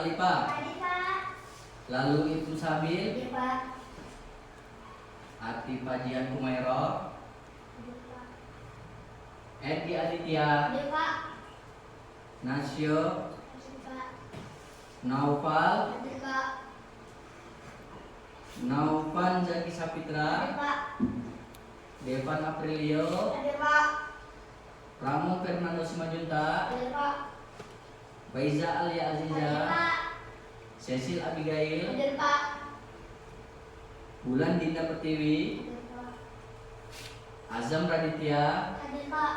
Alifa. Ada, Pak. Lalu Ibnu Sabil. Ada, Pak. Atif Fajian Kumairo. Ada, Pak. Edi Aditya. Ada, Pak. Nasyo. Ada, Pak. Naufal. Ada, Pak. Naufan Zaki Ada, Sapitra. Pak. Devan Aprilio. Ada, Pak. Ramo Fernando Simajunta. Ada, Pak. Baiza Alia Ada, Aziza. Pak. Cecil Abigail. Ada, Pak. Bulan Dinda Pertiwi. Ada, Pak. Azam Raditya. Ada, Pak.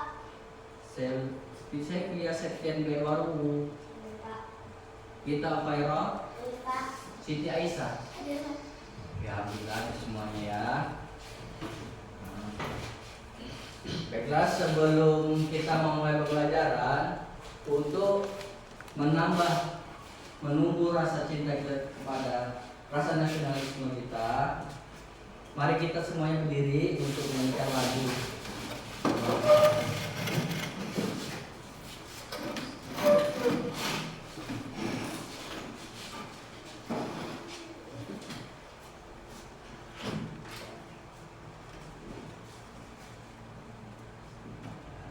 Sevia Septian Bewaru. Ada, Pak. Gita Fairo. Ada, Pak. Siti Aisyah. Ada, Pak. Ya, alhamdulillah semuanya ya. Baiklah, sebelum kita memulai pembelajaran, untuk menumbuh rasa cinta kita kepada rasa nasionalisme kita, mari kita semuanya berdiri untuk menyanyikan lagu.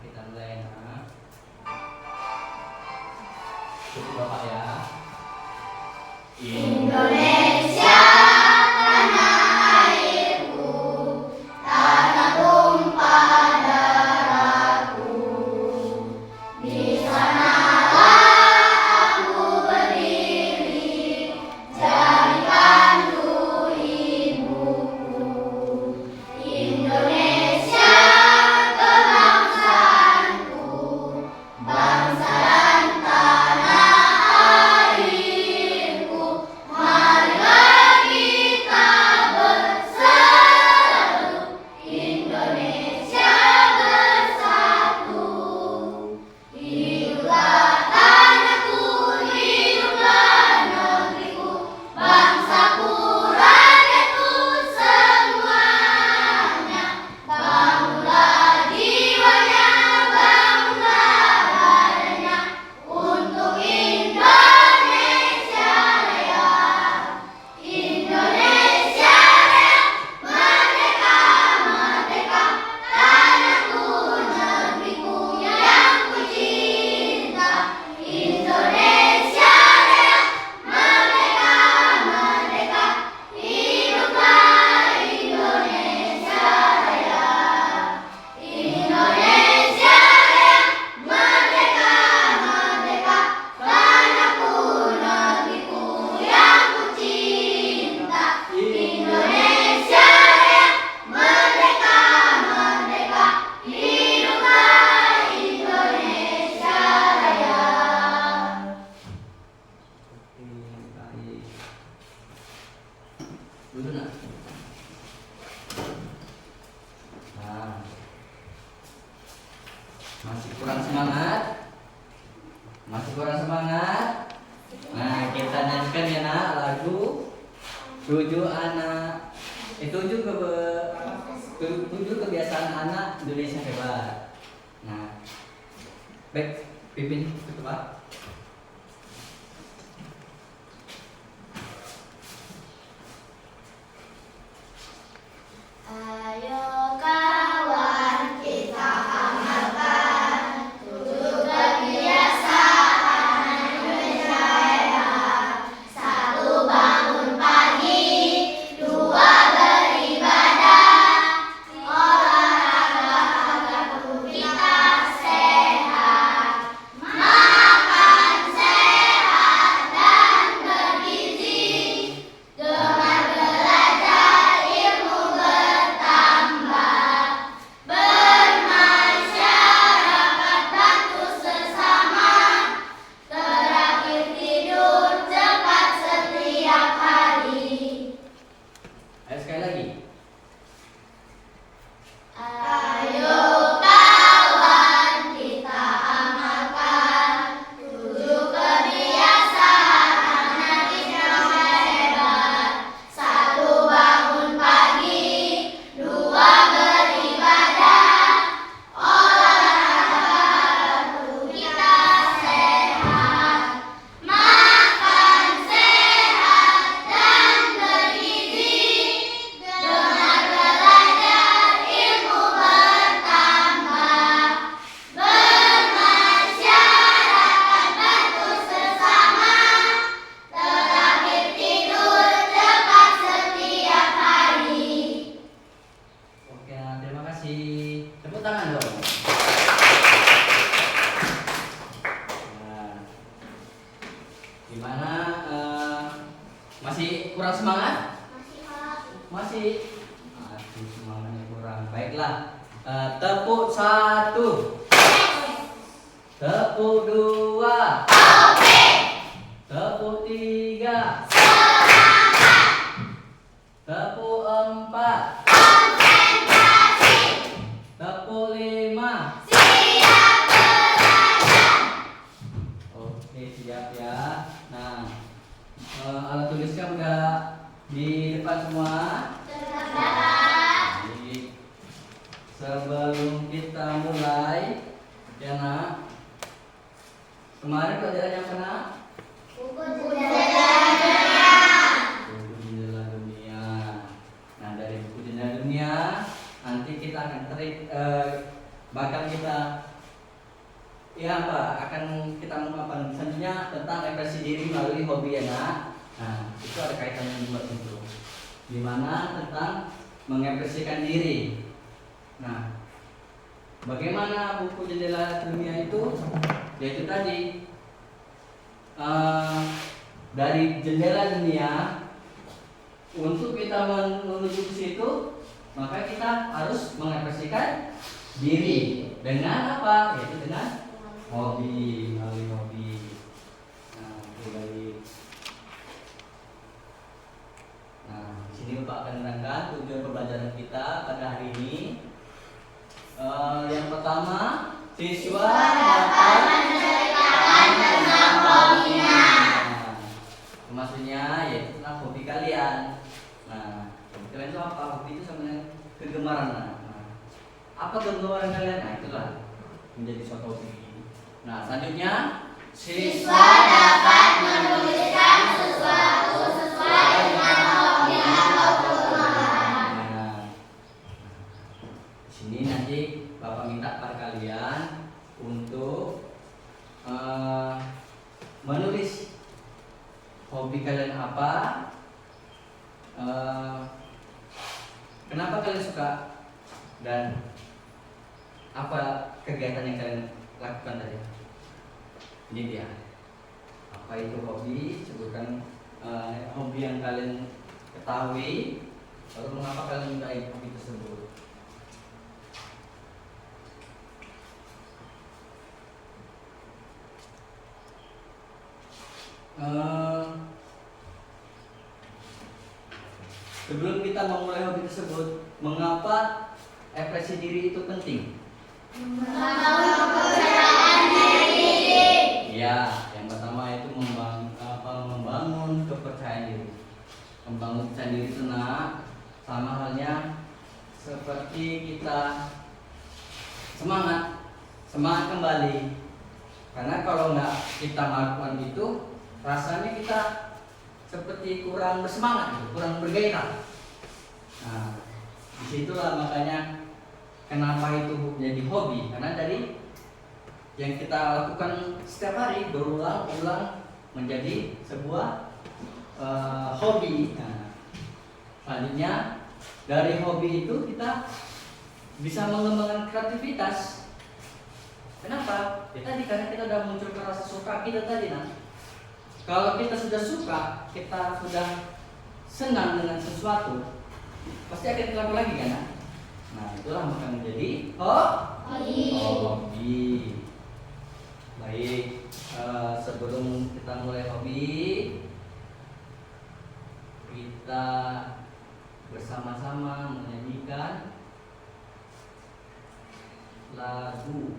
Kita mulai ya. Cukup Bapak ya. Indonesia, tanah airku, tanah tumpah darahku. Di sanalah aku berdiri, jadikanku ibuku. Indonesia, kebangsaanku, bangsa dan tanah airku. Marilah kita bersatu, Indonesia bersatu. Hiduplah tanahku, hiduplah negeriku, bangsaku, rakyatku semuanya. Bangunlah jiwanya, bangunlah badannya, untuk Indonesia Raya. Indonesia Raya, merdeka, merdeka, tanahku, negeriku yang ku cinta. Indonesia Raya, merdeka, merdeka, hiduplah Indonesia Raya. Indonesia Raya, merdeka, merdeka, tanahku, negeriku yang ku cinta. Indonesia Raya, merdeka, merdeka, hiduplah Indonesia Raya. Baik. Dulu nak. Nah, masih kurang semangat? Masih kurang semangat? Nah, kita nyanyikan ya nak lagu tujuh anak. Tujuh kebiasaan anak Indonesia hebat. Nah, baik, pimpin itu Pak. Ayo kawan, kita amalkan tujuh kebiasaan Indonesia Raya. Satu, bangun pagi. Dua, beribadah. Olahraga agar tubuh kita sehat. Makan Tepuk 2. Tepuk 3. Tepuk 4. Tepuk 5. Oke, siap ya. Nah, alat tulisnya udah di depan semua. Baik. Sebelum kita mulai, ya nak. Kemarin pelajaran yang mana? Buku jendela. Buku jendela dunia. Nah, dari buku jendela dunia nanti kita akan bakal kita akan kita mengapa selanjutnya tentang ekspresi diri melalui hobi ya nak. Nah, itu ada kaitannya juga itu. Dimana tentang mengekspresikan diri. Nah, bagaimana buku jendela dunia itu? Yaitu tadi dari jendela dunia untuk kita menuju ke situ, maka kita harus mengekspresikan diri dengan apa? Yaitu dengan hobi, melalui hobi. Nah, baik. Nah, di sini Bapak akan menerangkan tujuan pembelajaran kita pada hari ini. Yang pertama, siswa dapat menceritakan tentang hobinya. Nah, maksudnya yaitu tentang hobi kalian. Nah, hobi kalian itu apa? Hobi itu sama dengan kegemaran. Nah, apa kegemaran kalian? Nah, itulah menjadi suatu hobi. Nah, selanjutnya Siswa dapat menuliskan sesuatu sesuai dengan hobi atau kegemaran. Nah, di sini nanti Bapak minta pada kalian untuk menulis hobi kalian apa, kenapa kalian suka, dan apa kegiatan yang kalian lakukan tadi. Ini dia. Apa itu hobi? Sebutkan hobi yang kalian ketahui, lalu mengapa kalian menyukai hobi tersebut. Sebelum kita memulai hobi tersebut, mengapa ekspresi diri itu penting? Membangun kepercayaan diri. Ya, yang pertama itu membangun kepercayaan diri. Membangun kepercayaan diri itu sama halnya seperti kita semangat kembali. Karena kalau nggak kita melakukan itu, rasanya kita seperti kurang bersemangat, kurang bergairah. Nah, disitulah makanya kenapa itu menjadi hobi. Karena dari yang kita lakukan setiap hari berulang-ulang menjadi sebuah hobi. Nah, selanjutnya dari hobi itu kita bisa mengembangkan kreativitas. Kenapa? Ya tadi karena kita sudah munculkan rasa suka kita tadi. Nah, kalau kita sudah suka, kita sudah senang dengan sesuatu, pasti akan kita lakukan lagi kan? Nah, itulah maka menjadi hobi. Baik, sebelum kita mulai hobi, kita bersama-sama menyanyikan lagu.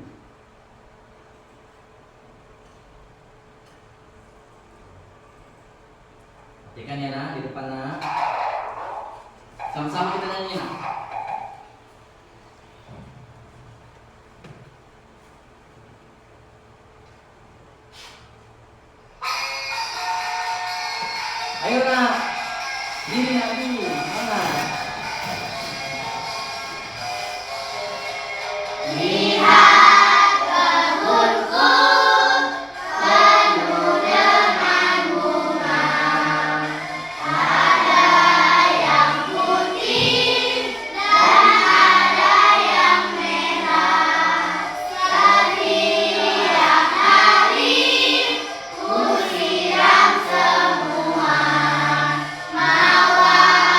Perhatikan ya nak, di depan nak. Sama-sama kita nyanyi nak. Ayo nak. Diri nak dulu. Mana? Lihat kebunku penuh dengan bunga. Ada yang putih dan ada yang merah. Setiap hari ku siram semua mawar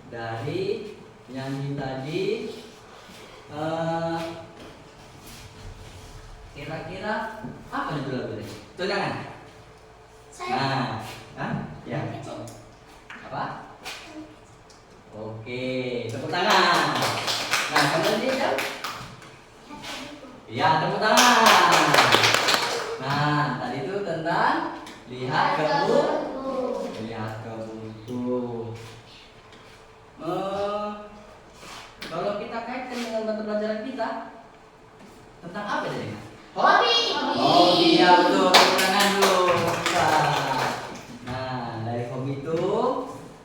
dari nyanyi tadi, kira-kira apa judul lagunya? Tunjangan. Nah, ya. Apa? Oke, tepuk tangan. Nah, kemudian dia, ya tepuk tangan. Nah, tadi itu tentang lihat ke buku. Lihat ke buku. Kalau kita kaitkan dengan mata pelajaran kita tentang apa jadi? Hobi. Hobi, ya betul. Tepuk tangan dulu. Nah, dari hobi itu,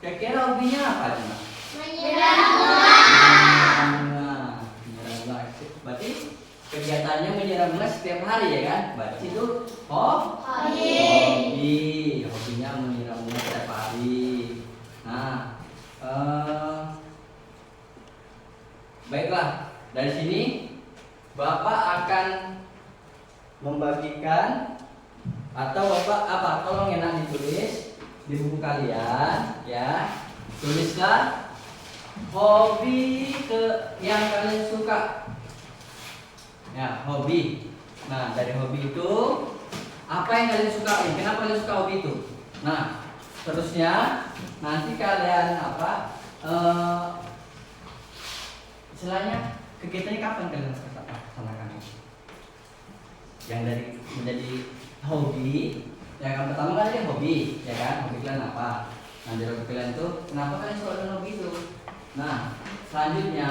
kira-kira hobinya apa Cina? Menyiram Menyiram bunga. Berarti kegiatannya menyiram bunga setiap hari ya kan? Berarti itu hobi. Hobinya menyiram bunga setiap hari. Nah, baiklah, dari sini Bapak akan membagikan atau Bapak apa? Tolong enak ditulis di buku kalian ya. Tuliskan hobi yang kalian suka. Ya, hobi. Nah, dari hobi itu apa yang kalian suka? Kenapa kalian suka hobi itu? Nah, terusnya nanti kalian istilahnya kegiatannya kapan kalian laksanakan? Yang dari menjadi hobi, yang pertama kan ada hobi, ya kan? Hobi kalian apa? Nah, dari hobi kalian itu kenapa kalian suka dengan hobi itu? Nah, selanjutnya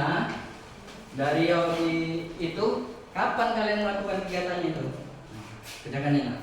dari hobi itu kapan kalian melakukan kegiatannya itu? Kerjakan ya.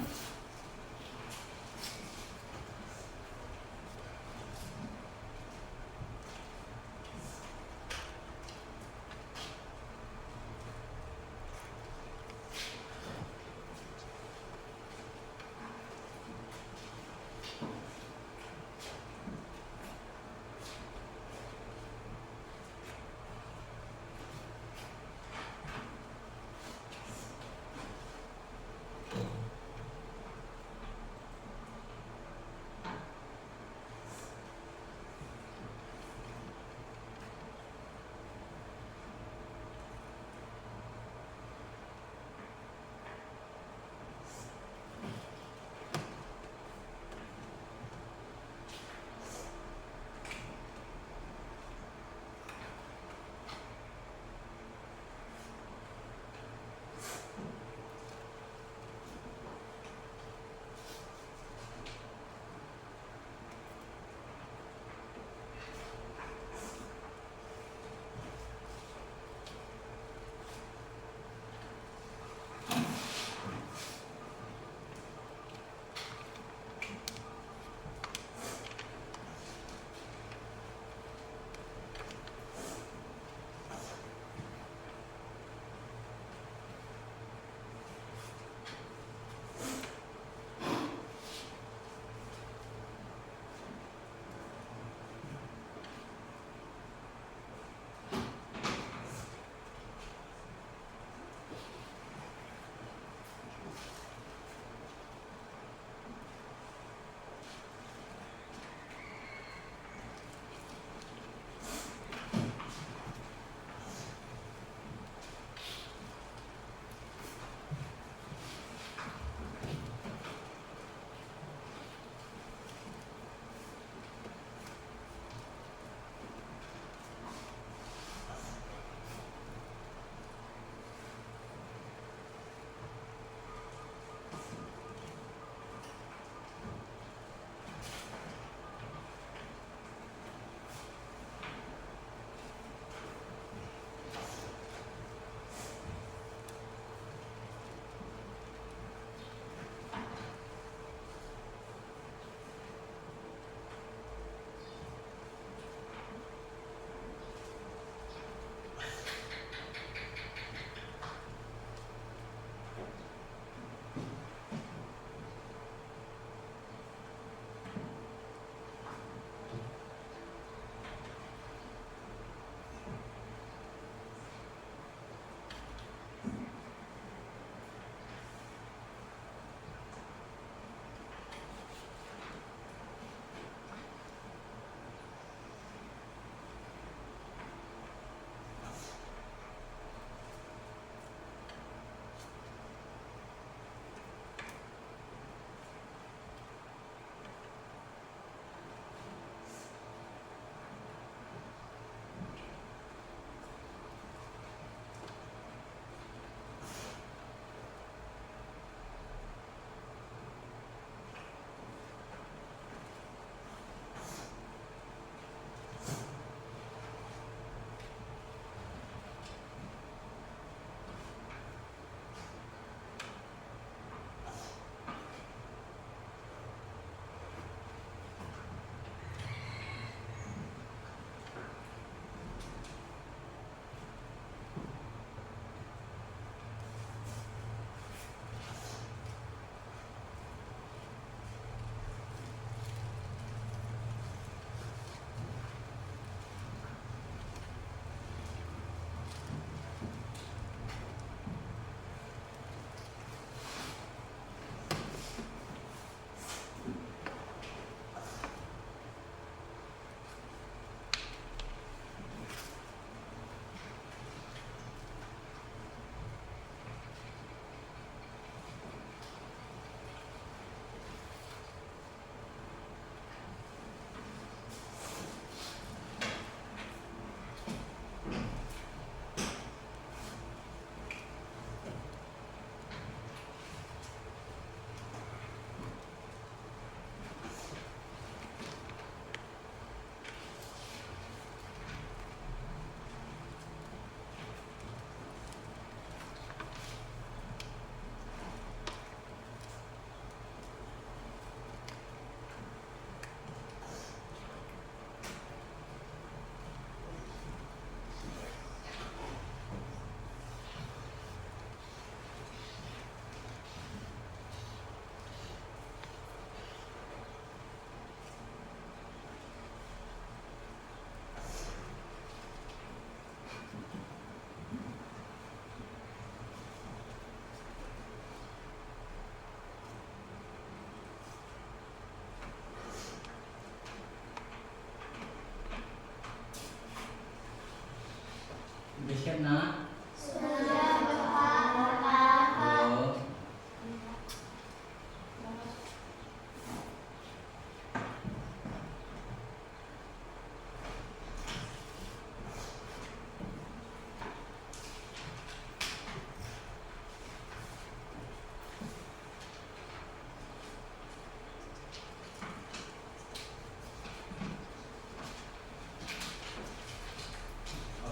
Udah siap nak? Sudah Bapak. Oh.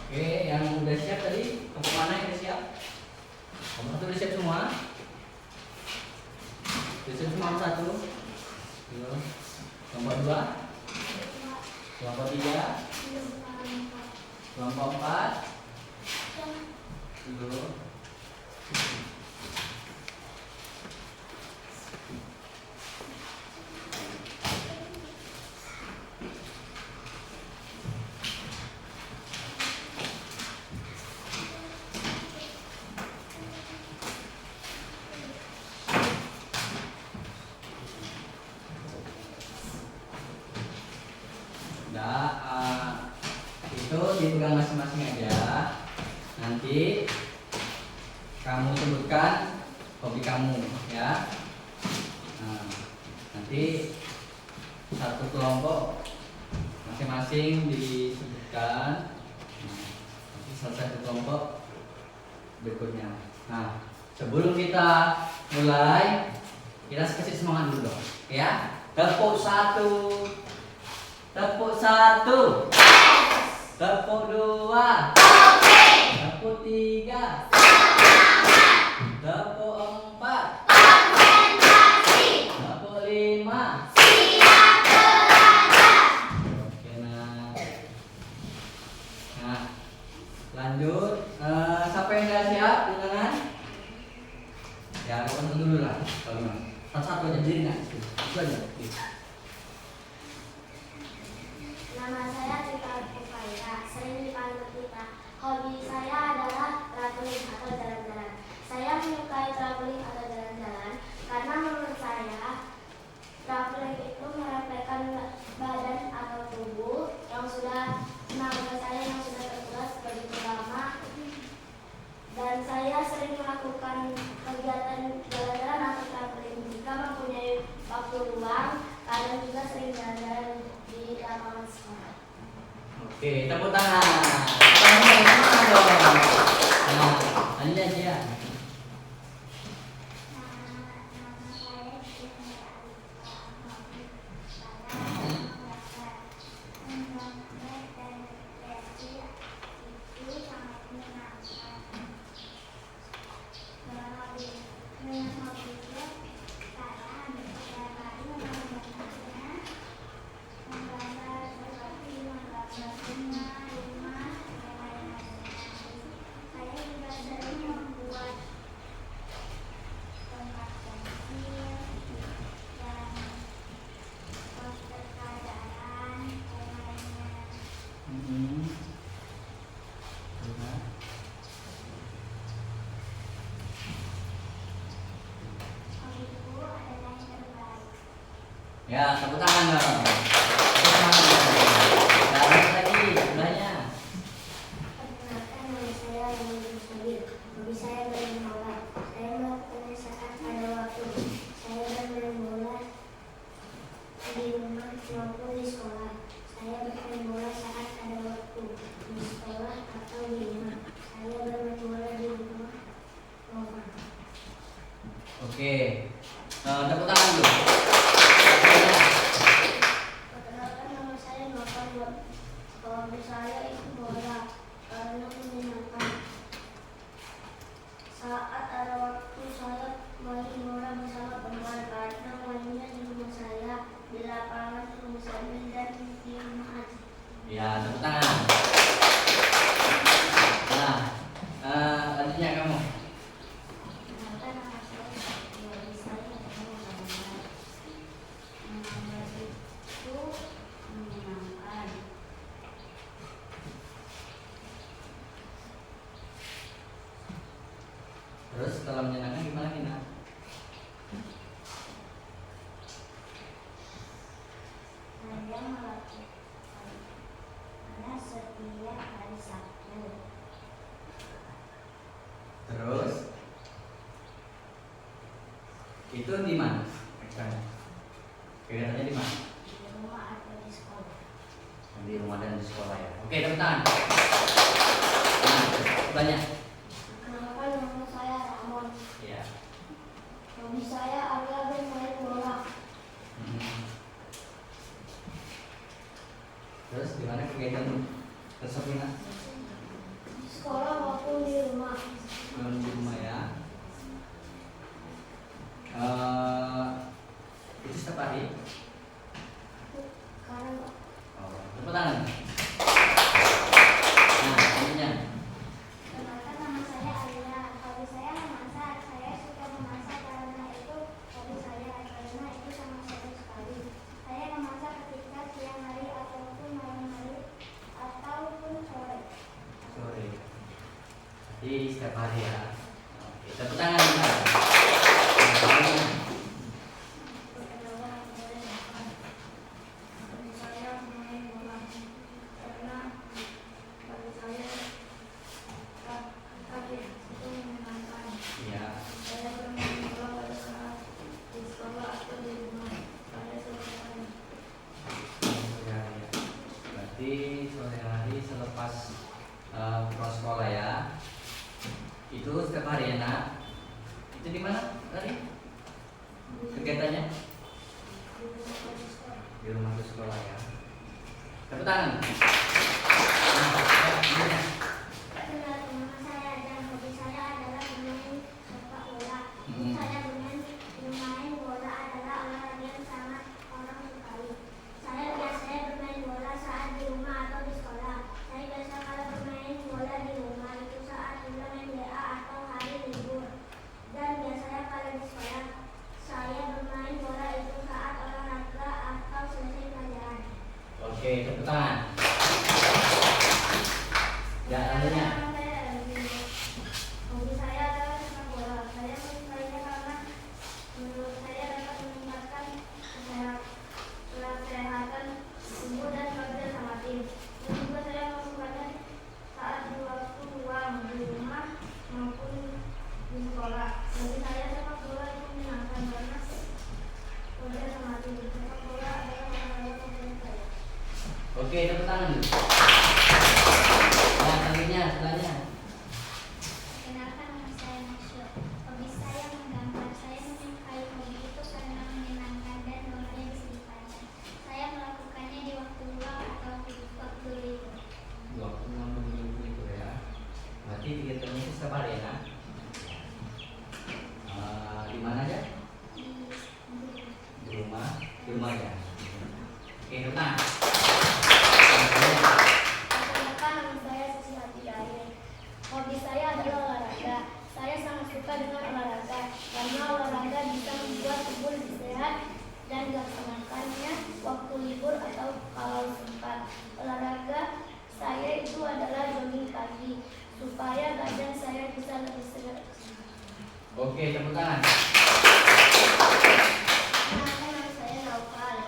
Oke, yang udah siap tadi, kelompok mana yang udah siap? Kelompok satu udah siap semua? Udah siap semua kelompok satu? Belum. Kelompok dua? Kelompok tiga? Kelompok empat? Belum. Udah, itu dipegang masing-masing aja. Nanti kamu sebutkan hobi kamu ya. Nah, nanti satu kelompok masing-masing disebutkan. Nah, nanti selesai satu kelompok berikutnya. Nah, sebelum kita mulai, kita kasih semangat dulu dong, ya. Tepuk satu. Tepuk satu. Tepuk dua. Tepuk tiga. Tepuk empat. Tepuk lima. Oke nah. Nah, lanjut. Siapa yang nggak siap di tangan? Ya, lakukan dulu lah. Kalau satu-satu aja berdiri nggak? Itu aja. Nama saya Tika Kufaira, sering dipanggil Tita. Hobi saya adalah traveling atau jalan-jalan. Saya menyukai traveling atau jalan-jalan karena menurut saya traveling itu merefleksikan badan atau tubuh yang sudah tenaga saya yang sudah terkuras begitu lama. Dan saya sering melakukan kegiatan jalan-jalan atau traveling jika mempunyai waktu luang. Kalian juga sering jalan-jalan di lapangan sekolah. Oke, tepuk tangan. Tangan dong. Nah, lanjut aja. Ya, tepuk tangan dong. Tepuk tangan dong. Nah, lagi sebelahnya. Perkenalkan nama saya Rani Sabir. Hobi saya bermain bola. Saya melakukannya saat ada waktu. Saya bermain bola di rumah maupun di sekolah. Saya bermain bola saat ada waktu di sekolah atau di rumah. Saya bermain bola di rumah maupun. Oke. Tepuk tangan dulu. Perkenalkan nama saya Nova. Hobi saya itu bola karena menyenangkan. Saat ada waktu saya main bola bersama teman karena mainnya di rumah saya, di lapangan rumah saya dan di rumah aja. Ya, tepuk tangan. Nah, lanjutnya kamu. Perkenalkan nama saya hobi saya adalah gambar. Menggambar itu menyenangkan. Terus setelah menyenangkan gimana Kina? Saya melakukannya setiap hari Sabtu. Itu di mana? Kegiatannya di mana? Di rumah atau di sekolah. Di rumah dan di sekolah ya. Oke, tepuk tangan. Banyak. Kenalkan nama saya Ramon. Ya. Hobi saya adalah bermain bola. Terus di mana kegiatan tersebut? Di sekolah maupun di rumah. Di rumah ya. Itu setiap hari? Karena Oh, tepuk tangan. Nah, selanjutnya. kenalkan nama saya Alia. Hobi saya memasak. Saya suka memasak karena itu hobi saya. Karena itu sangat seru sekali. Saya memasak ketika siang hari ataupun malam hari ataupun sore. Sore. Jadi setiap hari ya. Oke, tepuk tangan. Bentar. Nah, selanjutnya. Perkenalan boleh makan. Hobi saya bermain bola. Karena bagi saya kaki itu menyenangkan. Ya. Saya bermain bola pada saat di sekolah atau di rumah. Saya suka sekali. Sore hari ya. Berarti sore hari selepas pulang sekolah ya. Itu setiap hari ya nak. Itu di mana tadi kegiatannya? Di rumah ke sekolah ya. Tepuk tangan. Nah, selanjutnya. Kenalkan nama saya dan hobi saya adalah bermain sepak bola. Saya bermain bola adalah olahraga yang sangat orang sukai. Saya biasanya bermain bola saat di rumah atau di sekolah. Saya biasa kalau bermain bola di rumah itu saat bulan MBA atau hari libur. Dan biasanya kalau di sekolah saya bermain bola itu saat olahraga atau selesai pelajaran. Oke, tepuk tangan. Ya, selanjutnya. Hobi saya adalah sepak bola. Saya menyukainya karena menurut saya dapat meningkatkan kesehatan tubuh dan kerja sama tim. Dan juga saya melakukannya saat di waktu luang di rumah maupun di sekolah. Bagi saya sepak bola itu menyenangkan karena kerja sama tim. Sepak bola adalah olahraga favorit saya. Oke, tepuk tangan dulu. Nah, selanjutnya. Perkenalkan nama saya Nasya. Hobi saya menggambar. Saya menyukai hobi itu karena menyenangkan dan gambarnya bisa dipajang. Saya melakukannya di waktu luang atau di waktu libur. Waktu minggu itu ya. Berarti kegiatannya itu setiap hari ya nak? Di mana aja? Di rumah. Di rumah ya. Oke, tepuk tangan. Perkenalkan nama saya Sisi Hati Air. Hobi saya adalah olahraga. Saya sangat suka dengan olahraga karena olahraga bisa membuat tubuh lebih sehat dan dilaksanakannya waktu libur atau kalau sempat. Olahraga saya itu adalah jogging pagi supaya badan saya bisa lebih segar. Oke, tepuk tangan. Kenalkan nama saya Naufal.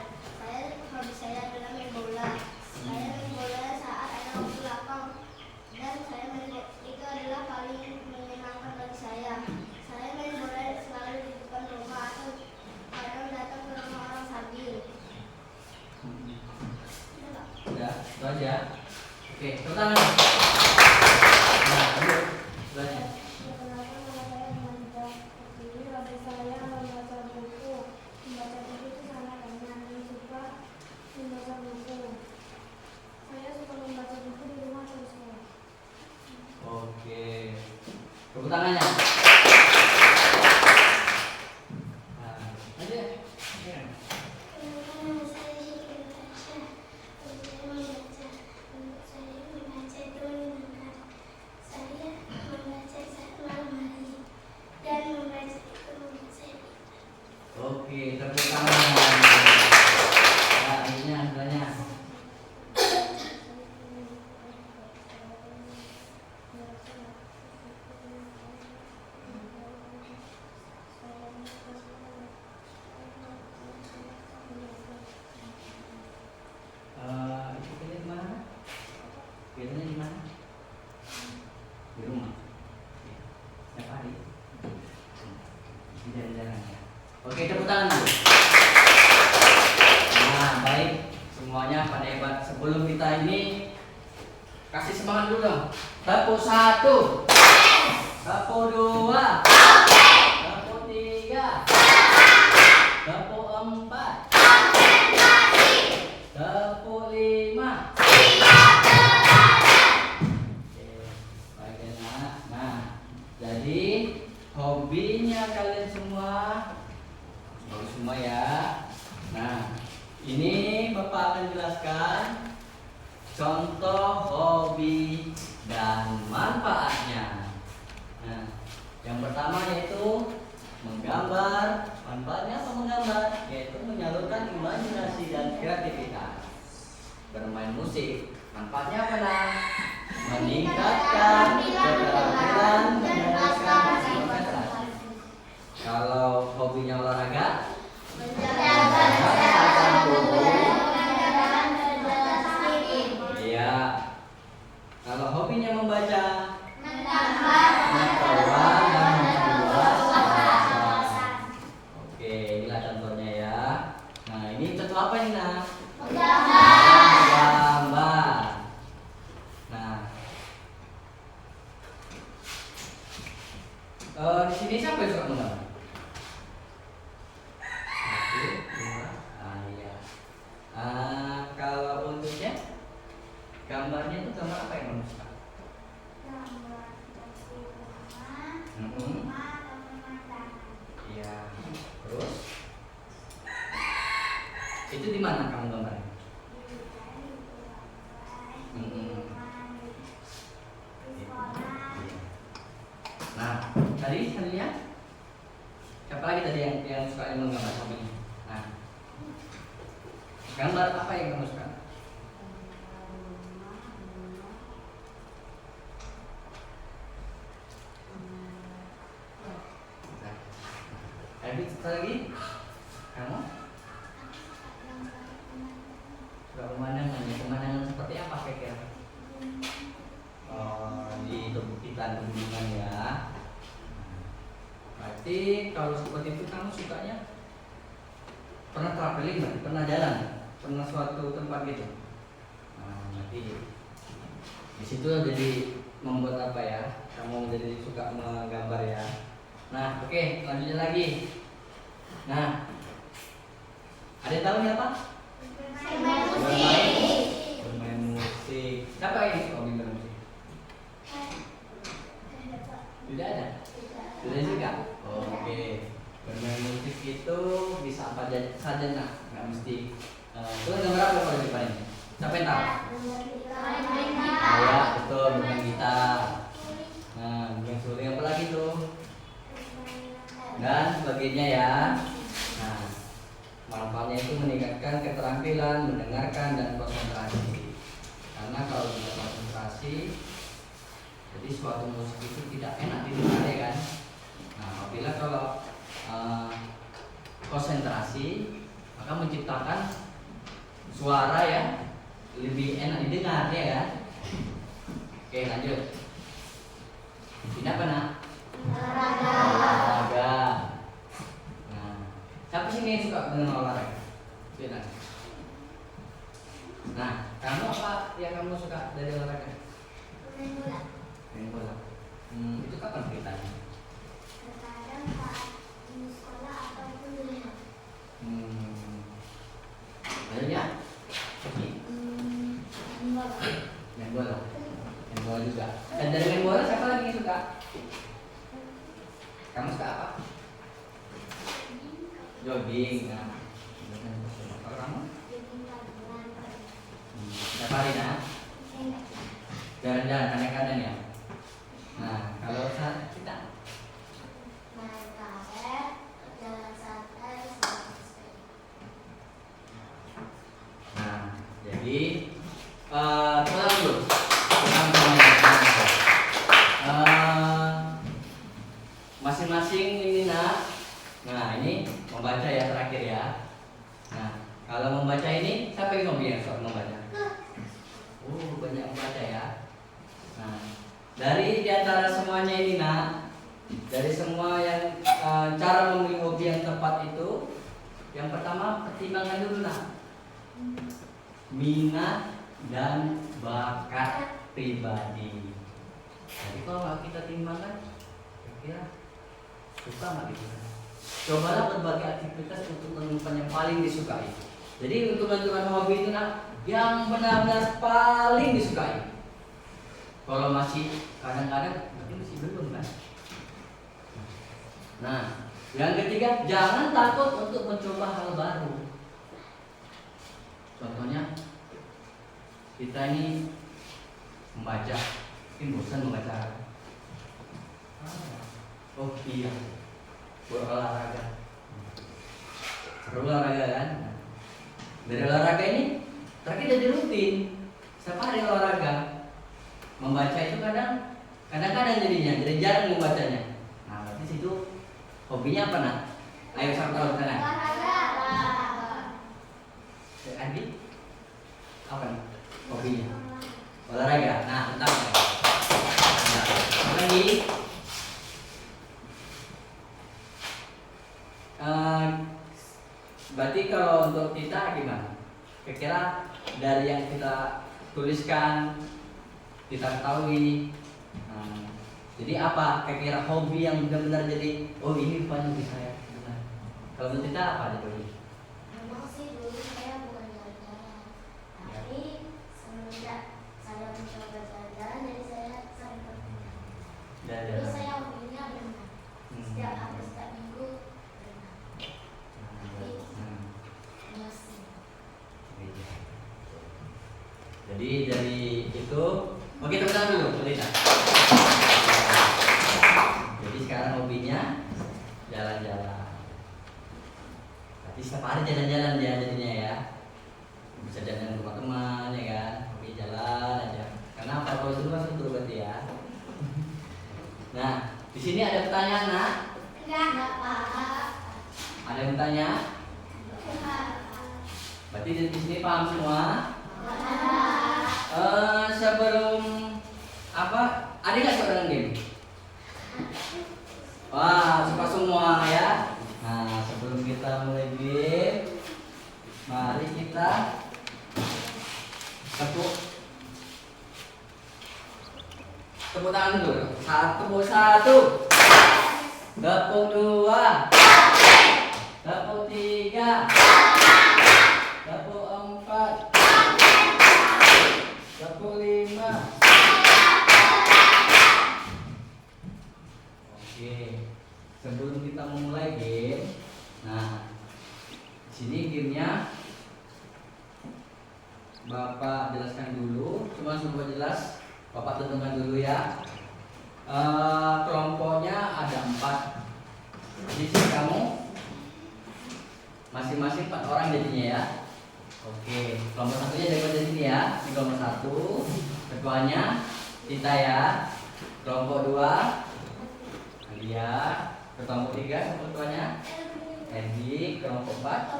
Hobi saya adalah main bola. Saya main bola saat ada waktu lapang dan saya main bola itu adalah paling menyenangkan bagi saya. Saya main bola selalu di depan rumah atau kadang datang ke rumah orang sambil. Ya, itu aja. Oke, tepuk tangan. Nah, lanjut. Selanjutnya. Perkenalkan nama saya Manda. Ini hobi saya membaca buku. Membaca buku itu sangat enak dan suka membaca buku. Saya suka membaca buku di rumah atau di sekolah. Oke. Tepuk tangannya. Nah, aja. Ya. Kenalkan nama saya Syekh Tasha. Hobi saya membaca. Menurut saya membaca itu menyenangkan. Saya membaca saat malam hari dan membaca itu membuat saya pintar. Oke, tepuk tangan. Nah, akhirnya selanjutnya. Itu kerja di mana? Kerjanya di mana? Di rumah. Oke. Setiap hari. Di jalan-jalan ya. tepuk tangan dulu. Nah, baik. Semuanya pada hebat. Sebelum kita ini kasih semangat dulu dong. Tepuk 1. Tepuk 2. Tepuk 3. Tepuk 4. Tepuk 5. Oke, baik ya nak. Nah, jadi hobinya kalian semua bagus semua ya. Nah, ini Bapak akan jelaskan contoh hobi dan manfaatnya. Nah, yang pertama yaitu menggambar. Manfaatnya apa menggambar? Yaitu menyalurkan imajinasi dan kreativitas. Bermain musik. Manfaatnya apa nak? Meningkatkan keterampilan menjelaskan konsentrasi. Kalau hobinya olahraga, Menjaga kesehatan tubuh. kesehatan Iya. Kalau hobinya membaca, menambah pengetahuan dan memperluas wawasan. wawasan. Oke, inilah contohnya ya. Nah, ini contoh apa ini nak? Gambar. Nah, di sini siapa yang suka menggambar? 1, 2. Iya. Kalau untuknya, gambarnya itu gambar apa yang kamu suka? Iya. Terus, itu di mana kamu gambarnya? Nah, tadi lihat siapa lagi tadi yang suka menggambar hobinya? Nah, gambar apa yang kamu suka? Satu lagi, kamu suka pemandangan. Pemandangan seperti apa kira-kira? Di iklan pegunungan ya. Berarti kalau seperti itu kamu sukanya pernah traveling, berarti pernah jalan, pernah suatu tempat gitu. Nah, nanti di situ jadi membuat apa ya? Kamu jadi suka menggambar ya. Nah, oke, lanjutnya lagi. Nah, ada yang tahu ini apa? Bermain musik. Siapa ini hobi bermusik? Tidak ada? Tidak juga? Oke. Bermain musik itu bisa apa saja nak, nggak mesti. Itu gambar apa kalau di depan ini? Siapa yang tahu? Ya, betul, bermain gitar. Nah, yang suling apa lagi tuh? Dan sebagainya ya. Nah, manfaatnya itu meningkatkan keterampilan mendengarkan dan konsentrasi. Karena kalau tidak konsentrasi, jadi suatu musik itu tidak enak didengar ya kan. Nah, apabila kalau konsentrasi, maka menciptakan suara ya lebih enak didengar ya kan. Oke, lanjut. Ini apa nak? Olahraga. Nah, siapa sini yang suka dengan olahraga? Tidak. Nah, kamu apa yang kamu suka dari olahraga? Main bola. Itu kapan ceritanya? Terkadang saat di sekolah ataupun di rumah. Lainnya? Main bola. Main bola juga. Dan dari main bola siapa lagi yang suka? Kamu suka apa? Jogging. Nah, kalau kamu? Setiap hari nah? Jalan-jalan kadang-kadang ya. Nah, kalau saat kita Naik karet, jalan santai, sepeda. nah, jadi pulang dulu. Pulang semuanya. Masing-masing ini nak. Nah, ini membaca ya terakhir ya. Nah, kalau membaca ini siapa yang hobi yang suka membaca? Banyak membaca ya. Nah, dari diantara semuanya ini nak, dari semua yang cara memilih hobi yang tepat itu, yang pertama pertimbangkan dulu lah minat dan bakat pribadi. Jadi kalau nggak kita timbangkan, kira-kira suka nggak gitu? Cobalah berbagai aktivitas untuk menemukan yang paling disukai. Jadi untuk menentukan hobi itu yang benar-benar paling disukai. Kalau masih kadang-kadang berarti masih belum kan? Nah, yang ketiga, jangan takut untuk mencoba hal baru. Contohnya, kita ini membaca, mungkin bosan membaca. Oh iya, berolahraga. Seru olahraga kan? Dari olahraga ini, terakhir jadi rutin. Setiap hari olahraga. Membaca itu kadang-kadang jadinya, jadi jarang membacanya. Nah, berarti situ hobinya apa nak? Ayo sama tahu sana. Olahraga. Andi, apa nih hobinya? Olahraga. Nah, bentar. Nah, apa lagi? Berarti kalau untuk kita gimana? Kira-kira dari yang kita tuliskan, kita ketahui. Jadi apa kira-kira hobi yang benar-benar jadi ini bukan hobi saya. Benar. Kalau menurut kita apa aja hobi? Memang sih dulu saya bukan jalan-jalan, tapi semenjak saya mencoba jalan-jalan, jadi saya sering berbenah. Dulu saya hobinya berenang. Setiap minggu berenang. Jadi dari itu, oke tepuk tangan dulu, Lina. Jadi sekarang hobinya jalan-jalan. Tapi setiap hari jalan-jalan dia jadinya ya. Bisa jalan ke rumah teman ya kan, hobi jalan aja. Kenapa? Kalau dulu masuk dulu berarti ya. Nah, di sini ada pertanyaan nak? Enggak Pak. Ada yang bertanya? Berarti di sini paham semua? Sebelum apa? Ada nggak suka dengan game? Wah, suka semua ya. Nah, sebelum kita mulai game, mari kita tepuk tangan dulu. Satu, tepuk dua, tepuk tiga, tepuk empat, tepuk lima. Oke, sebelum kita memulai game, nah sini gamenya Bapak jelaskan dulu, cuma supaya jelas Bapak tentukan dulu ya. Kelompoknya ada 4. Di sini kamu masing-masing 4 orang jadinya ya. Oke, kelompok satunya dari sini ya. Ini kelompok 1, ketuanya kita ya. Kelompok 2 Alia, kelompok 3 ketuanya Edi, kelompok 4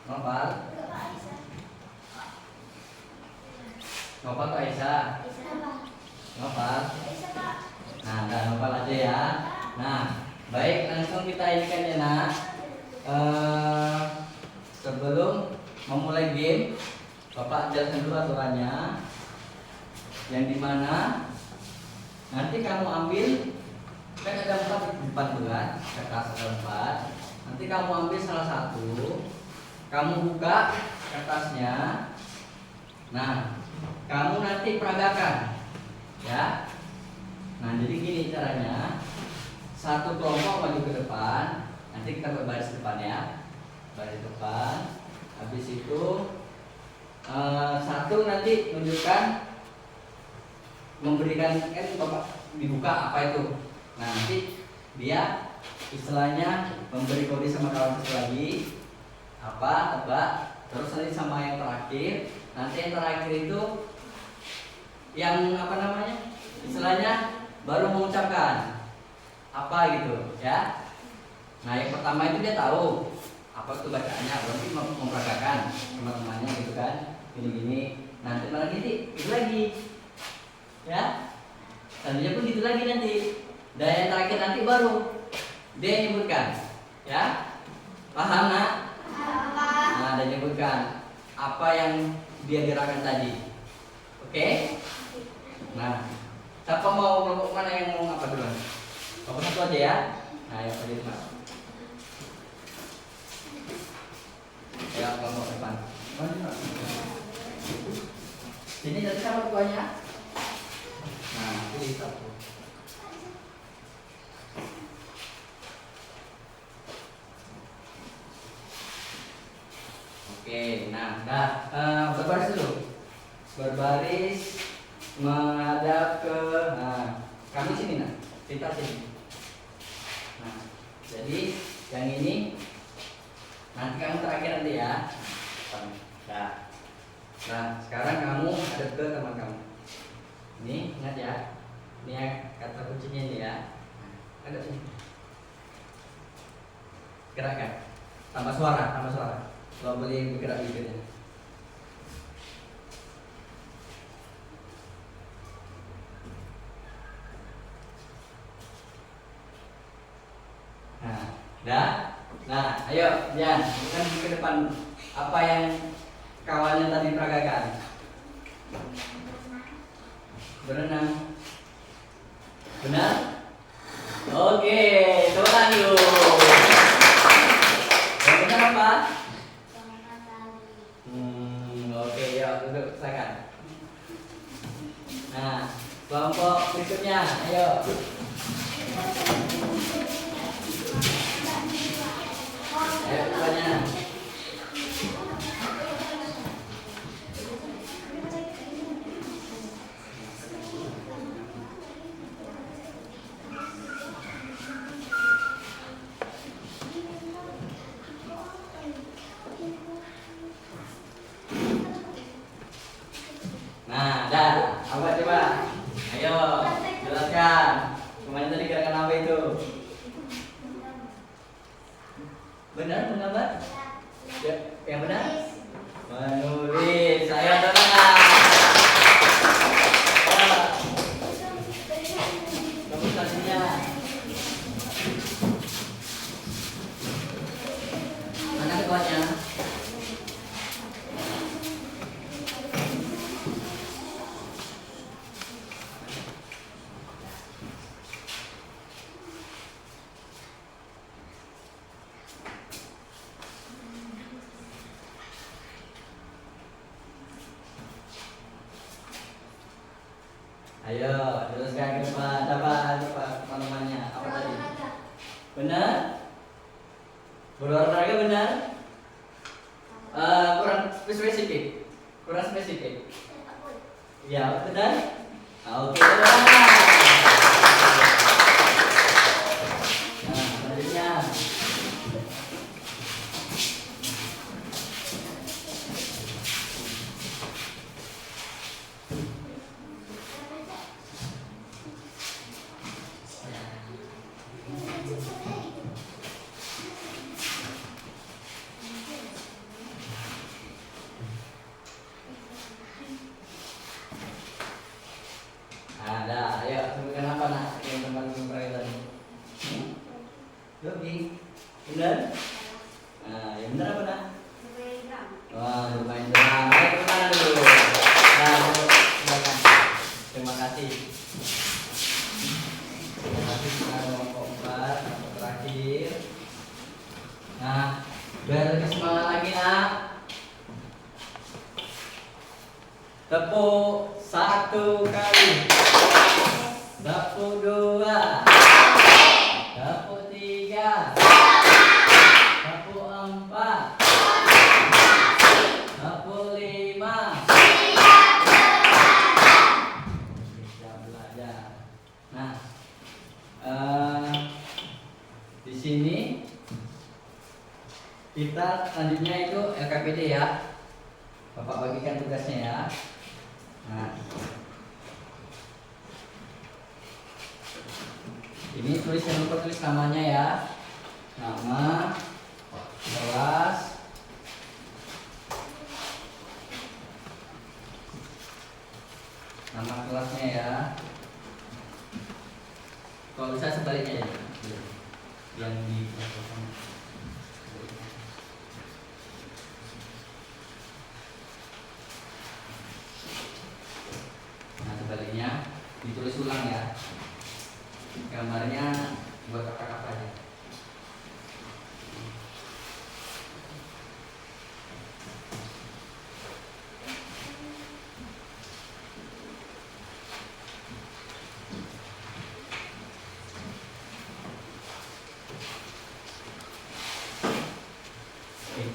Nopal. Nopal atau Aisyah? Nopal. Nah, udah Nopal aja ya. Nah, baik, langsung kita inikan ya nak. Sebelum memulai game, Bapak jelaskan dulu aturannya. Yang dimana nanti kamu ambil, kan ada 4 di depan tuh kan, kertas ada 4. Nanti kamu ambil salah satu, kamu buka kertasnya. Nah, kamu nanti peragakan, ya. Nah, jadi gini caranya. Satu kelompok maju ke depan, nanti kita berbaris depan ya, baris depan. Habis itu satu nanti menunjukkan, memberikan kan Bapak dibuka apa itu. Nah, nanti dia istilahnya memberi kode sama kawan satu lagi apa tebak, terus nanti sama yang terakhir. Nanti yang terakhir itu yang apa namanya, istilahnya baru mengucapkan apa gitu ya. Nah, yang pertama itu dia tahu apa itu bacaannya, berarti memperagakan teman-temannya gitu kan, gini-gini. Nanti malah gitu itu lagi ya, selanjutnya pun gitu lagi nanti. Dan yang terakhir nanti baru dia nyebutkan, ya. Paham nak? Nah, dan nyebutkan apa yang dia gerakan tadi. Oke? Nah, siapa mau kelompok mana yang mau apa duluan? Kelompok satu aja ya. Nah, ya Pak Dirma. Ya, kelompok depan. Sini dari siapa ketuanya? Nah, pilih satu. Oke, nah, berbaris dulu. Berbaris menghadap ke, nah, kamu sini nak, kita sini. Nah, jadi yang ini nanti kamu terakhir nanti ya. Nah, sekarang kamu hadap ke teman kamu. Ini ingat ya, ini ya, kata kuncinya ini ya. Nah, hadap sini. Gerakkan, tambah suara, tambah suara. Kalau boleh bergerak bibirnya. Nah, dah. Nah, ayo, Jan, kan ke depan apa yang kawannya tadi peragakan. Berenang. Benar? Oke, coba dulu. Yang benar apa? Oke, yuk duduk silakan. Nah, kelompok berikutnya, ayo. Ayo depannya. Nah, dah, apa coba? Ayo, jelaskan. Kemarin tadi gerakan apa itu? Benar menggambar? Ya, yang benar? Menulis. Saya tenang. Kamu tadinya. Mana ketuanya? Ayo, teruskan ke depan. Coba teman-temannya. Apa tadi? Benar? Berolahraga benar? Kurang spesifik. Kurang spesifik. Ya, benar? Oke, benar. Nah, selanjutnya. Ada, ayo sebutkan apa nak yang teman tadi? Jogging, benar? Nah, yang benar apa nak? Wah, bermain drum. Ayo tepuk tangan dulu. Nah, silakan. Terima kasih. Terima kasih kelompok 4, kelompok terakhir. Nah, biar lebih semangat lagi nak. Tepuk 1 kali. Tepuk 2. Tepuk 3. Tepuk 4. Tepuk 5. Bisa belajar. Nah, di sini kita selanjutnya itu LKPD ya. Bapak bagikan tugasnya ya. Nah, ini tulis, jangan lupa tulis namanya ya. Nama, kelas, nama kelasnya ya. Kalau bisa sebaliknya ya, yang di nah sebaliknya ditulis ulang ya, gambarnya buat kakak-kakak aja.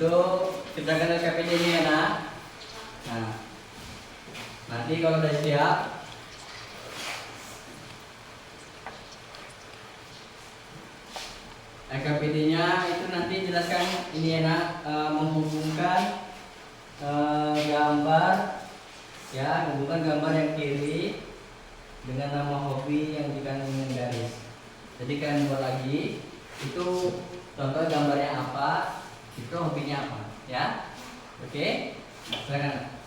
Itu kerjakan LKPD-nya ya nak. Nah, nanti kalau udah siap, LKPD-nya itu nanti jelaskan ini ya nak, menghubungkan gambar ya, hubungkan gambar yang kiri dengan nama hobi yang dikandung garis. Jadi kalian buat lagi, itu contoh gambarnya apa, itu hobinya apa ya. Oke, silakan.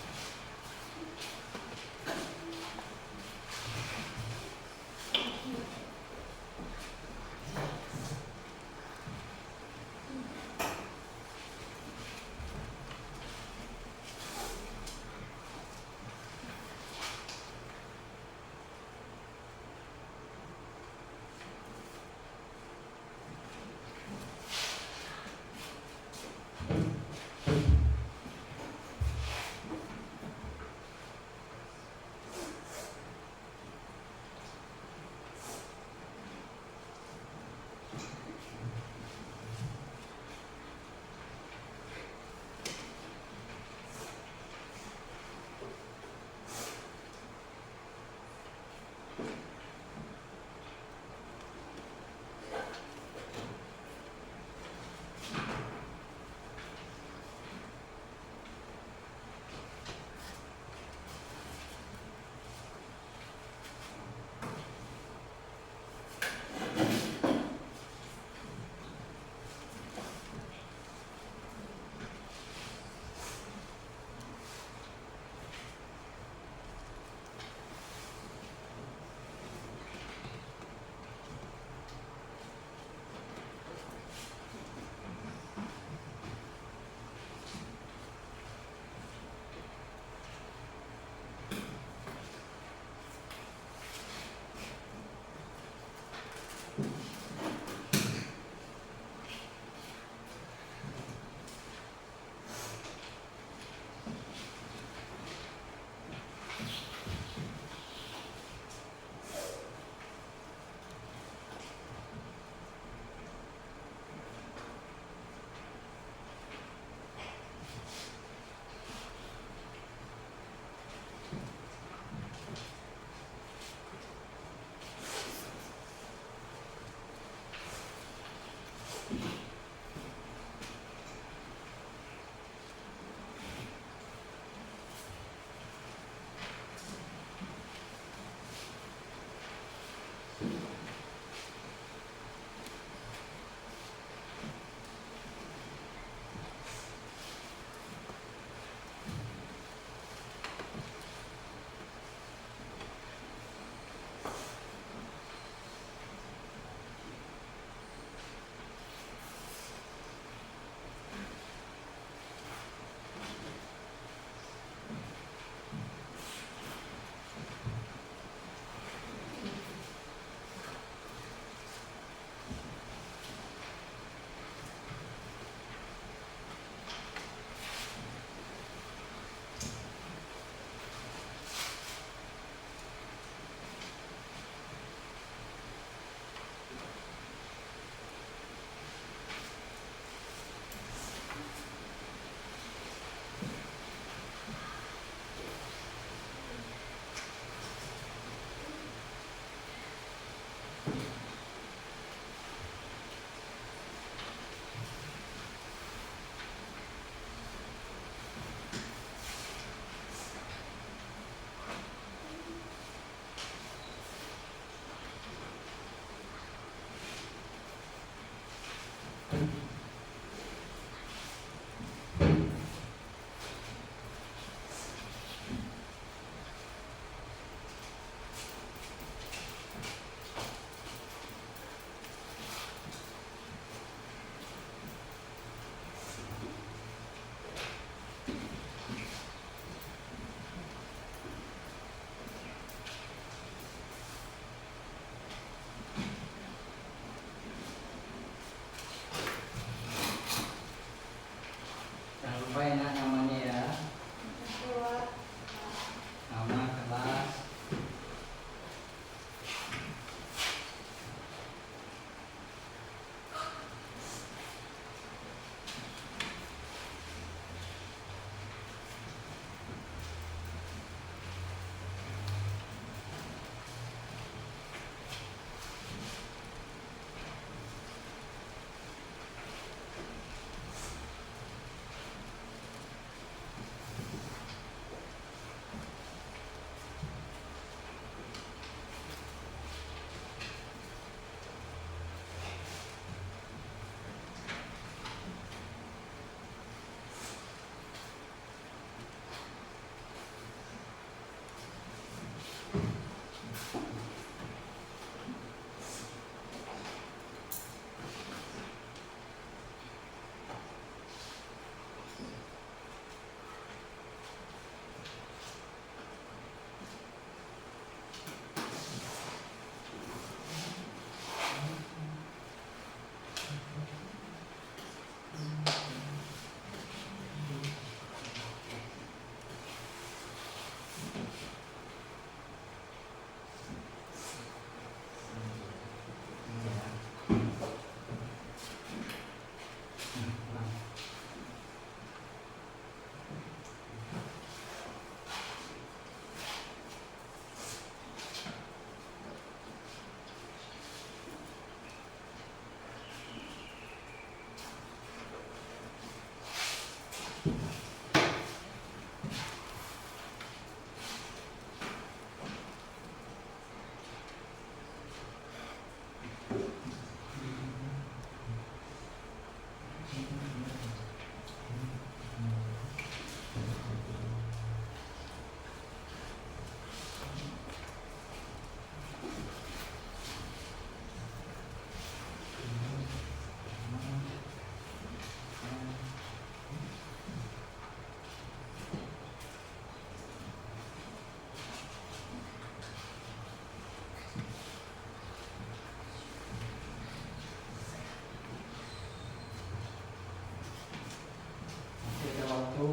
Kita waktu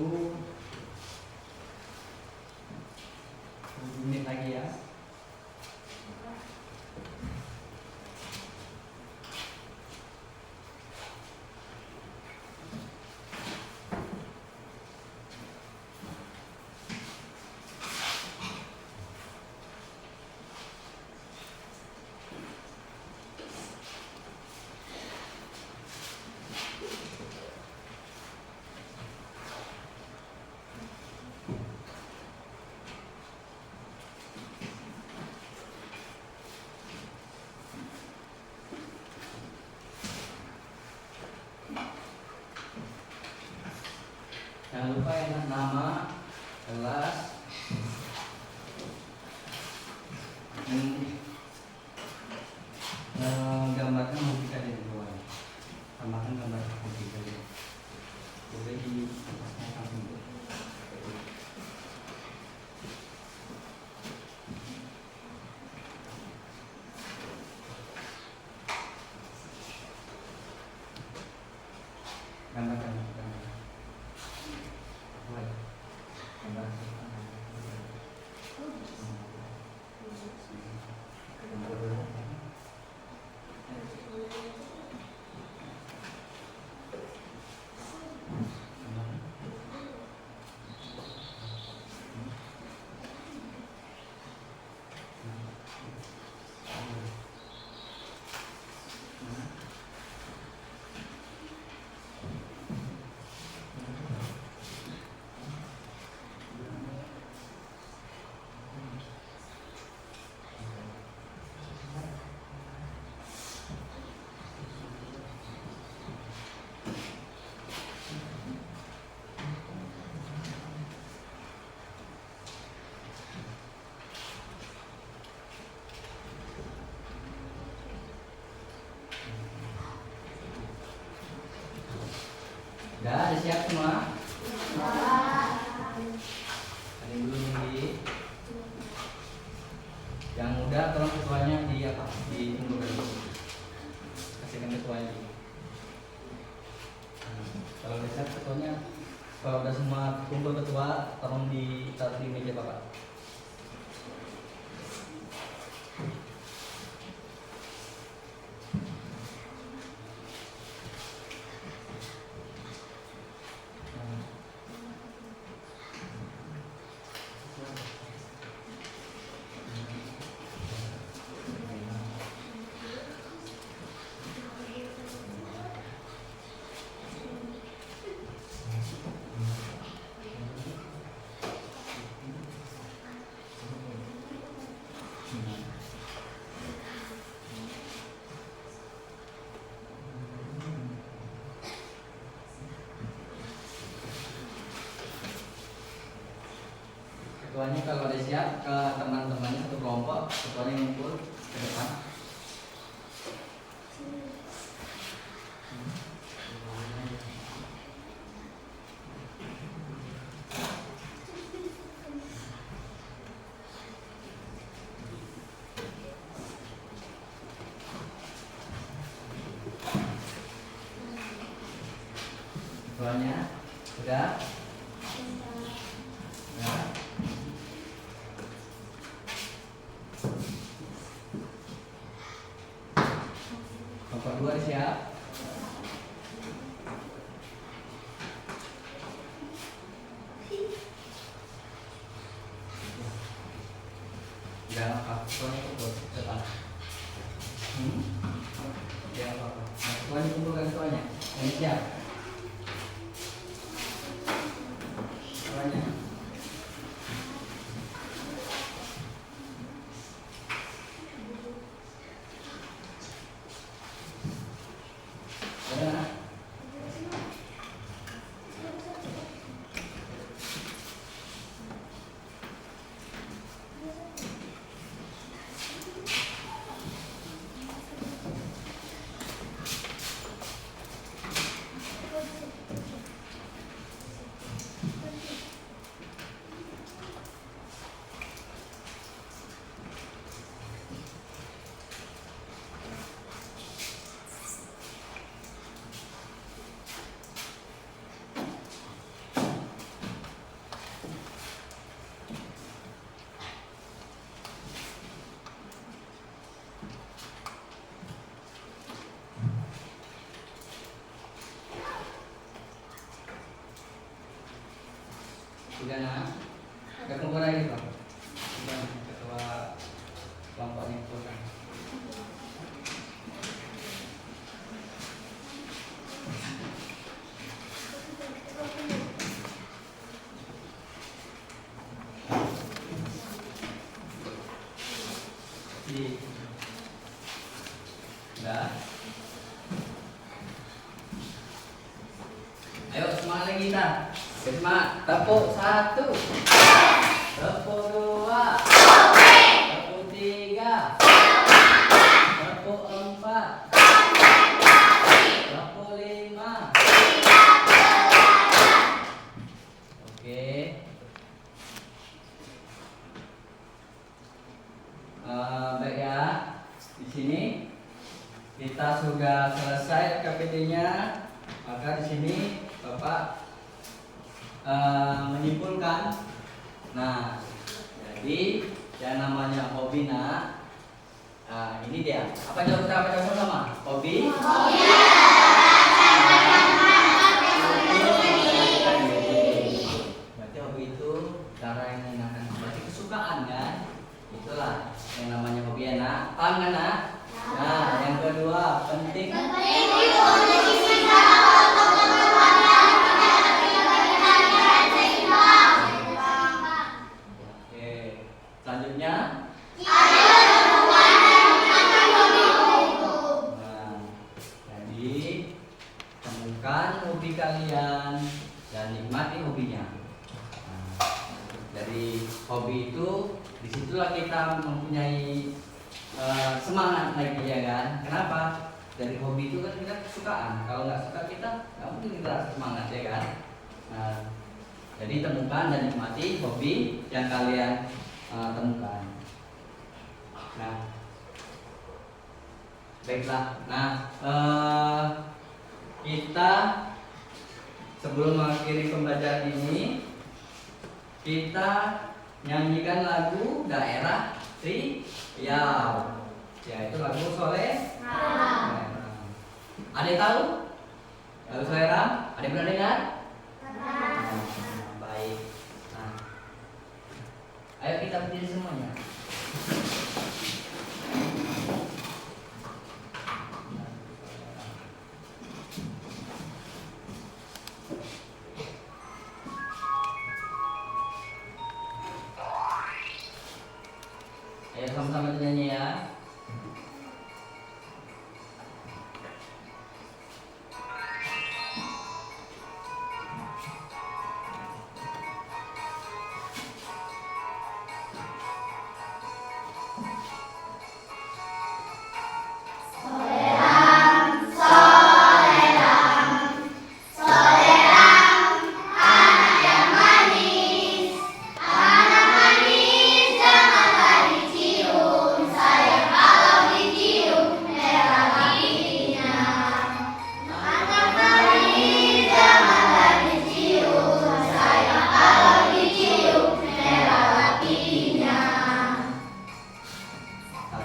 7 menit lagi ya. Jangan lupa ya, nama, kelas, gambarkan modifikasi di bawah. Tambahkan gambar modifikasi. Boleh di atasnya langsung. Gambarkan. Udah siap semua? Ada yang belum lagi? Yang udah tolong ketuanya di apa? Ditunggu dulu. Kasihkan ketuanya. Kalau udah siap ketuanya, kalau udah semua kumpul ketua, tolong ditaruh di meja Bapak. siap ke teman-temannya satu kelompok, ketuanya ngumpul ke depan. Ketuanya sudah. Nah. Kelompok 2 siap. Jangan apa, ketuanya kumpul depan. Jangan apa, ketuanya kumpulkan ketuanya. Yang siap. Ketuanya. Ada. Sudah nak? Kita kumpul lagi Pak. Sudah ketua kelompoknya kumpulkan. Sudah. Ayo semangat lagi kita. Semangat. Tepuk 1, tepuk 2, tepuk 3, tepuk 4, tepuk 5. Oke. Baik ya. Di sini kita sudah selesai KPD-nya. Maka di sini Bapak menyimpulkan. Nah, jadi yang namanya hobi nak, ini dia. Apa jawaban sama? Hobi. Berarti hobi itu cara yang menyenangkan. Berarti kesukaan kan? Itulah yang namanya hobi ya nak. Paham kan nak? Nah, yang kedua penting. Selanjutnya jadi temukan hobi kalian dan nikmati hobinya. Dari hobi itu disitulah kita mempunyai semangat lagi ya kan. Kenapa? Dari hobi itu kan kita kesukaan. Kalau nggak suka kita nggak mungkin kita semangat ya kan. Jadi temukan dan nikmati hobi yang kalian temukan. Nah, baiklah. Nah, kita sebelum mengakhiri pembelajaran ini, kita nyanyikan lagu daerah Riau, yaitu lagu Soleh. Ada yang tahu? Lagu Soleh? Ada yang pernah dengar? Baik. Nah, ayo kita berdiri semuanya. Ayo sama-sama nyanyi ya.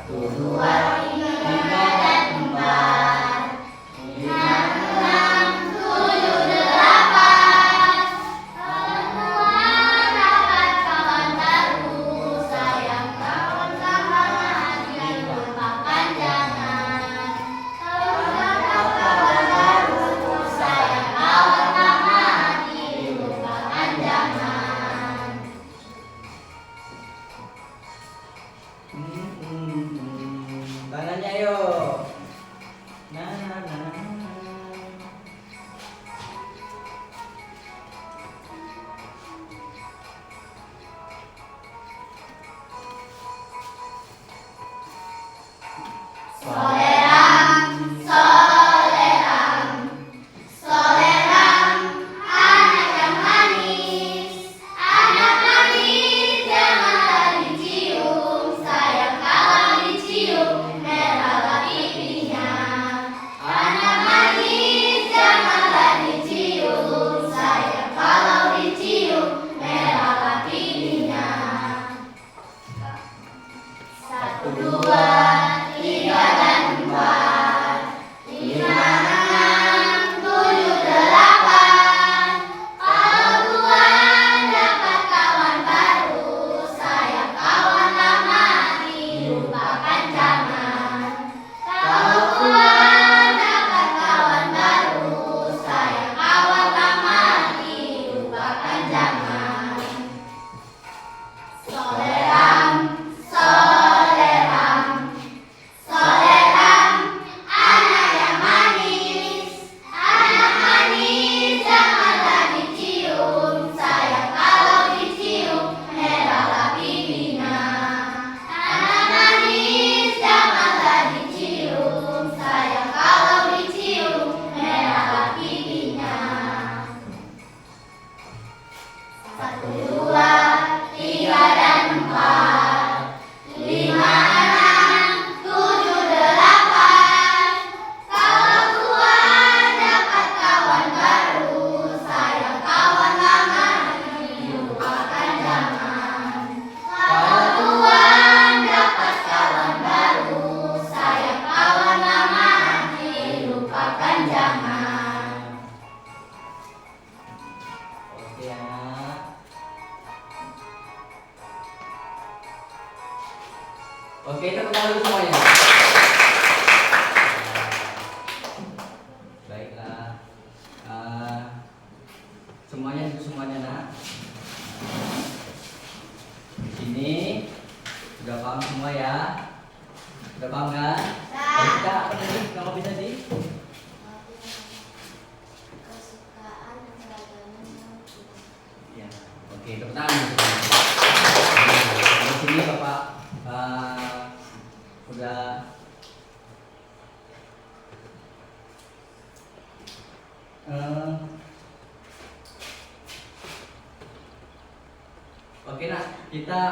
Satu, dua, tiga, dan empat. Lima, enam, tujuh, delapan. Kawan dapat kawan baru, sayang kawan lama dilupakan jangan. Kawan dapat kawan baru, sayang kawan lama dilupakan jangan. Tangannya yuk. Nah, nah, nah. Soleram, soleram, soleram, anak yang manis janganlah dicium, sayang kalau dicium merahlah pipinya. Anak manis janganlah dicium, sayang kalau dicium merahlah pipinya. Satu, dua, tiga, dan empat. Lima, enam, tujuh, delapan. Kalau Tuhan dapat kawan baru, sayang kawan lama dilupakan jangan. Kalau Tuhan dapat kawan baru, sayang kawan lama dilupakan jangan. Soleram, soleram, soleram, anak yang manis janganlah dicium, sayang kalau dicium merahlah pipinya. Anak manis janganlah dicium, sayang kalau dicium merahlah pipinya. Satu, dua, tiga, dan empat. Lima, enam, tujuh, delapan. Kalau Tuhan dapat kawan baru, sayang kawan lama dilupakan jangan. Kalau Tuhan dapat kawan baru, sayang kawan lama dilupakan jangan. Oke, anak. Oke, tepuk tangan dulu semuanya. Baiklah. Semuanya nak. Di sini udah paham semua ya? Udah paham kan? Ayo kita apa tadi? Kamu bisa di? Kesukaan seragam. Ya. Oke, tepuk tangan. Di sini Bapak udah oke nak, kita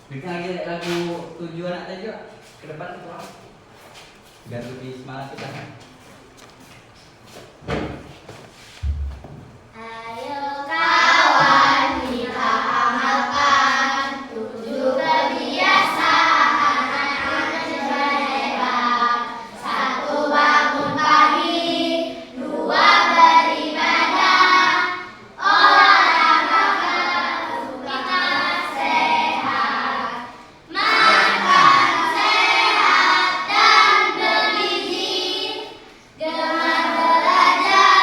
bikin lagi lagu tujuan anak tadi yuk. Ke depan ke bawah. Biar lebih semangat kita. Ayo kawan, kita amalkan 7 kebiasaan anak hebat. 1, bangun pagi. 2, beribadah. Olahraga kita sehat. Makan sehat dan bergizi. Gemar belajar.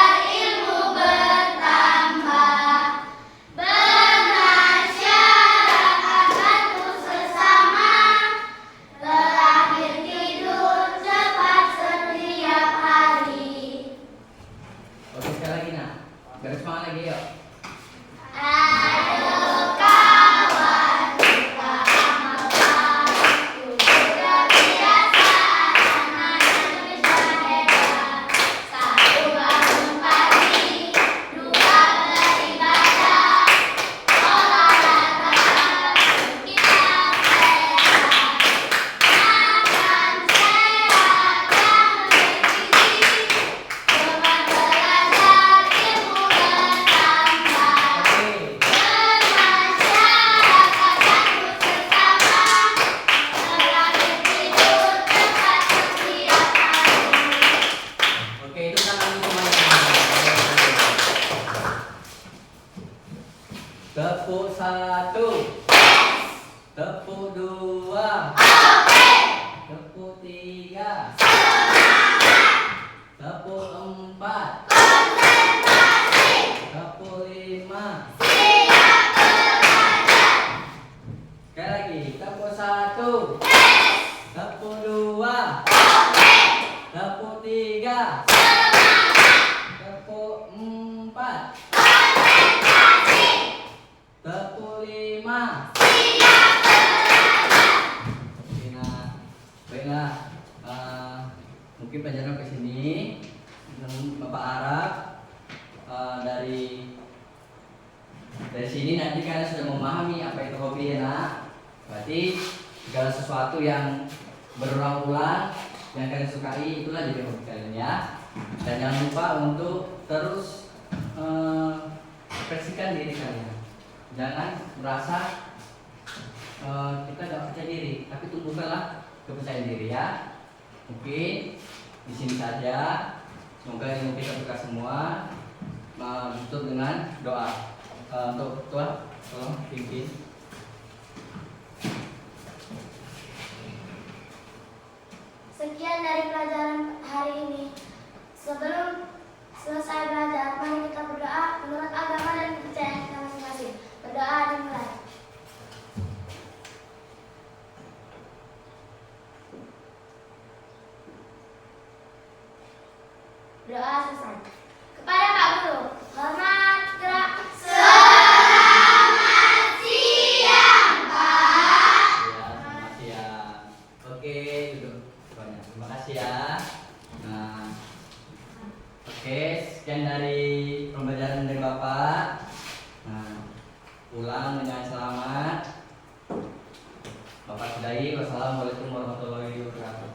Tepuk 1. Tepuk 2. Tepuk 3. Tepuk 4. Tepuk 5. Oke, nah, baiklah. Mungkin pelajaran ke sini Bapak harap dari sini nanti kalian sudah memahami apa itu hobi ya nak. Berarti segala sesuatu yang berulang-ulang yang kalian sukai itulah jadi hobi kalian ya. Dan jangan lupa untuk terus ekspresikan diri kalian. Jangan merasa kita gak percaya diri, tapi tumbuhkanlah kepercayaan diri ya. Mungkin di sini saja. Semoga ilmu kita berkah semua. Tutup dengan doa. Untuk ketua, tolong pimpin. Sekian dari pelajaran hari ini. Sebelum selesai belajar, mari kita berdoa menurut agama dan kepercayaan kita masing-masing. Berdoa dimulai. Doa selesai. Kepada Pak Guru, hormat gerak. Selamat siang, Pak. Ya, selamat siang. Oke, duduk. Banyak. Terima kasih ya. Nah, oke, sekian dari pembelajaran dari Bapak. Nah, pulang dengan selamat. Bapak sudahi. Wassalamualaikum warahmatullahi wabarakatuh.